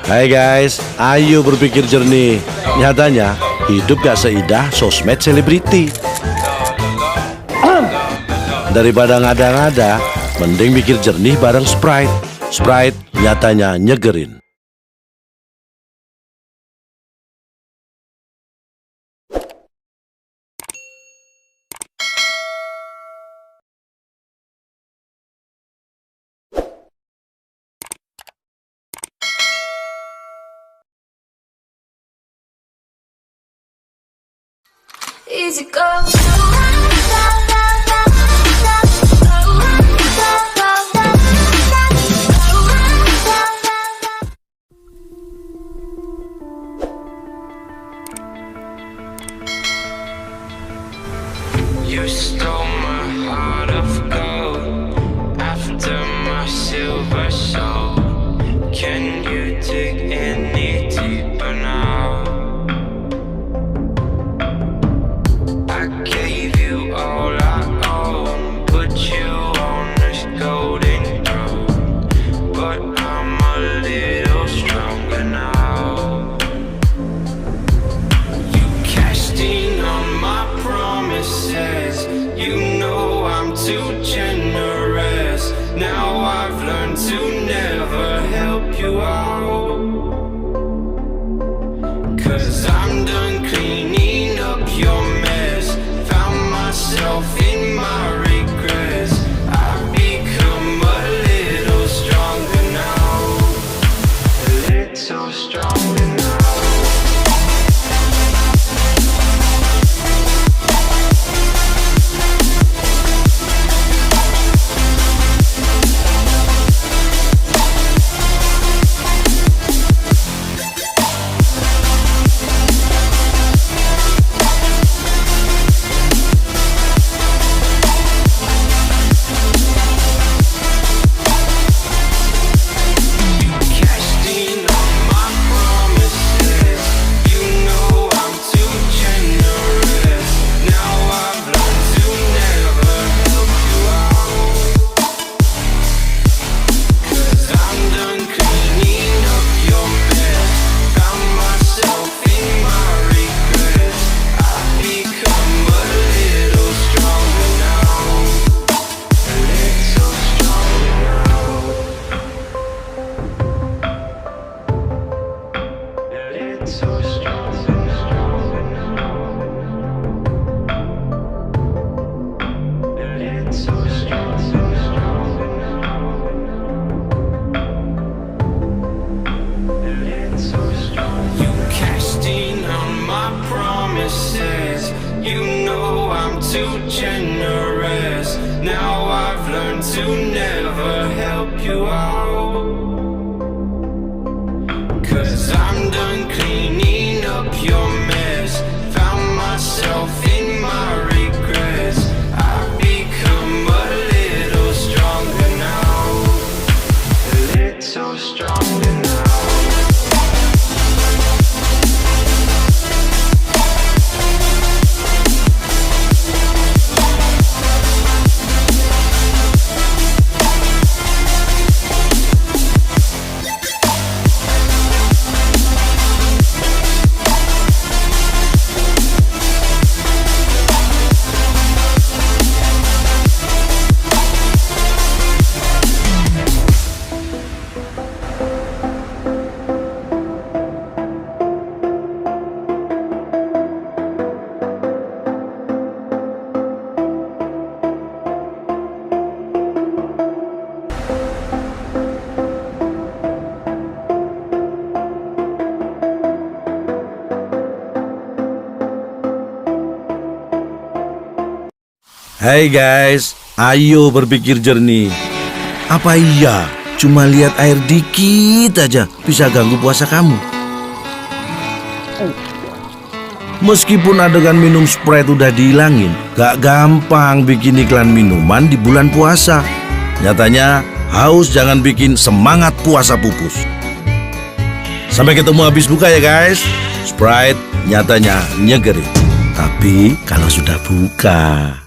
Hai guys, ayo berpikir jernih. Nyatanya, hidup gak seindah sosmed selebriti. Daripada ngada-ngada, mending mikir jernih bareng Sprite. Sprite nyatanya nyegerin. Easy go. You stole my heart of gold after my silver soul. Can you dig any deeper now? I gave you all I own, put you on this golden throne, but I'm a little stronger now. You cashed in on my promises, you know I'm too generous. Now I've learned to never help you out, 'cause I'm done cleaning up your mess. Found myself in my regrets. I've become a little stronger now, a little stronger now. You know I'm too generous. Now I've learned to never help you out, 'cause I'm done cleaning up your mess. Found myself in my regrets. I've become a little stronger now, a little stronger now. Hai guys, ayo berpikir jernih. Apa iya cuma lihat air dikit aja bisa ganggu puasa kamu? Meskipun adegan minum Sprite udah dihilangin, gak gampang bikin iklan minuman di bulan puasa. Nyatanya, haus jangan bikin semangat puasa pupus. Sampai ketemu habis buka ya guys. Sprite nyatanya nyegerin. Tapi kalau sudah buka...